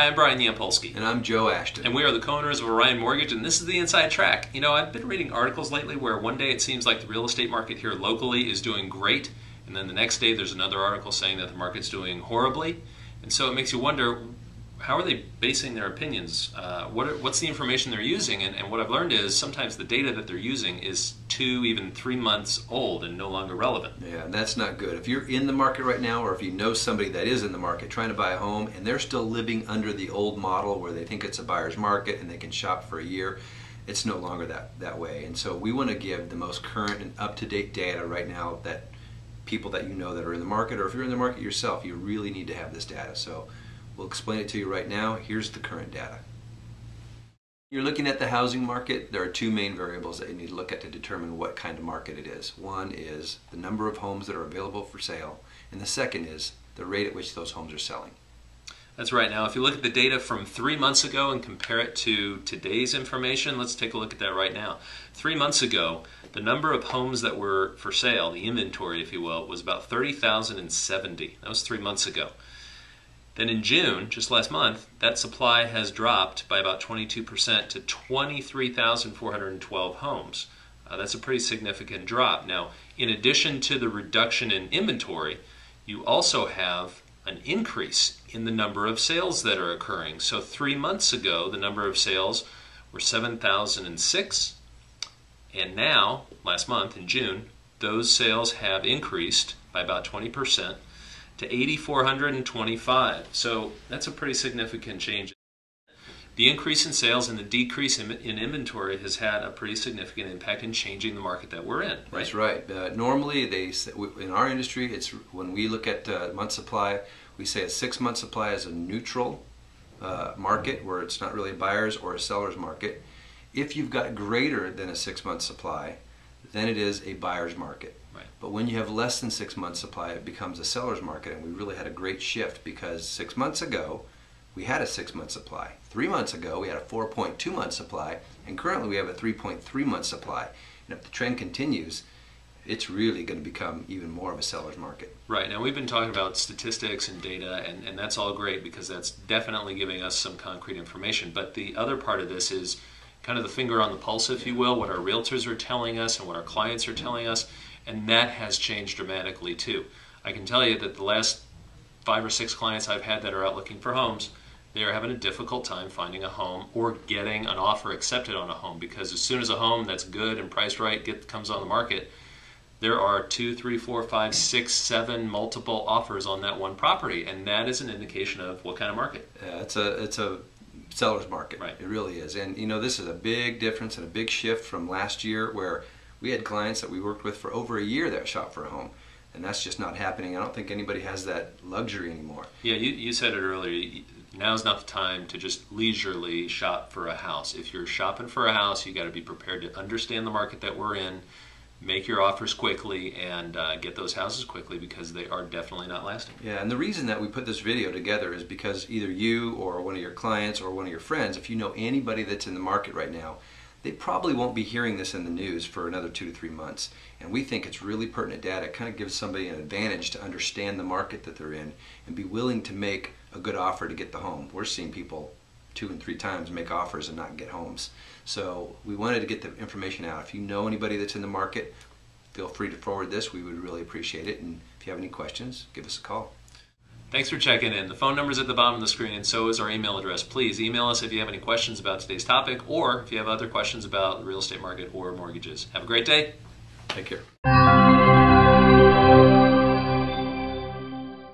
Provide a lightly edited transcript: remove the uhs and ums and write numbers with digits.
Hi, I'm Brian Yampolsky. And I'm Joe Ashton. And we are the co-owners of Orion Mortgage, and this is the Inside Track. You know, I've been reading articles lately where one day it seems like the real estate market here locally is doing great, and then the next day there's another article saying that the market's doing horribly. And so it makes you wonder, how are they basing their opinions? What's the information they're using? And what I've learned is sometimes the data that they're using is 2, even 3 months old and no longer relevant. Yeah, and that's not good. If you're in the market right now, or if you know somebody that is in the market trying to buy a home and they're still living under the old model where they think it's a buyer's market and they can shop for a year, it's no longer that way. And so we want to give the most current and up-to-date data right now that people that you know that are in the market, or if you're in the market yourself, you really need to have this data. So we'll explain it to you right now. Here's the current data. You're looking at the housing market. There are 2 main variables that you need to look at to determine what kind of market it is. One is the number of homes that are available for sale, and the second is the rate at which those homes are selling. That's right. Now, if you look at the data from 3 months ago and compare it to today's information, let's take a look at that right now. 3 months ago, the number of homes that were for sale, the inventory, if you will, was about 30,070. That was 3 months ago. Then in June, just last month, that supply has dropped by about 22% to 23,412 homes. That's a pretty significant drop. Now, in addition to the reduction in inventory, you also have an increase in the number of sales that are occurring. So 3 months ago, the number of sales were 7,006, and now, last month in June, those sales have increased by about 20% to 8,425. So that's a pretty significant change. The increase in sales and the decrease in inventory has had a pretty significant impact in changing the market that we're in. Right? That's right. Normally, in our industry, it's when we look at month supply, we say a 6-month supply is a neutral market where it's not really a buyer's or a seller's market. If you've got greater than a 6-month supply, then it is a buyer's market. Right. But when you have less than 6 months supply, it becomes a seller's market, and we really had a great shift because 6 months ago, we had a 6-month supply. 3 months ago, we had a 4.2-month supply, and currently we have a 3.3-month supply. And if the trend continues, it's really going to become even more of a seller's market. Right. Now, we've been talking about statistics and data, and that's all great because that's definitely giving us some concrete information. But the other part of this is kind of the finger on the pulse, if you will, what our realtors are telling us and what our clients are telling us, and that has changed dramatically too. I can tell you that the last 5 or 6 clients I've had that are out looking for homes, they are having a difficult time finding a home or getting an offer accepted on a home, because as soon as a home that's good and priced right comes on the market, there are 2, 3, 4, 5, 6, 7 multiple offers on that one property, and that is an indication of what kind of market. Yeah, it's a seller's market. Right. It really is. And you know, this is a big difference and a big shift from last year, where we had clients that we worked with for over a year that shopped for a home. And that's just not happening. I don't think anybody has that luxury anymore. Yeah, you said it earlier. Now's not the time to just leisurely shop for a house. If you're shopping for a house, you got to be prepared to understand the market that we're in, make your offers quickly, and get those houses quickly, because they are definitely not lasting. Yeah, and the reason that we put this video together is because either you or one of your clients or one of your friends, if you know anybody that's in the market right now, they probably won't be hearing this in the news for another 2 to 3 months. And we think it's really pertinent data. It kind of gives somebody an advantage to understand the market that they're in and be willing to make a good offer to get the home. We're seeing people 2 and 3 times make offers and not get homes. So we wanted to get the information out. If you know anybody that's in the market, feel free to forward this. We would really appreciate it. And if you have any questions, give us a call. Thanks for checking in. The phone number is at the bottom of the screen, and so is our email address. Please email us if you have any questions about today's topic, or if you have other questions about the real estate market or mortgages. Have a great day. Take care.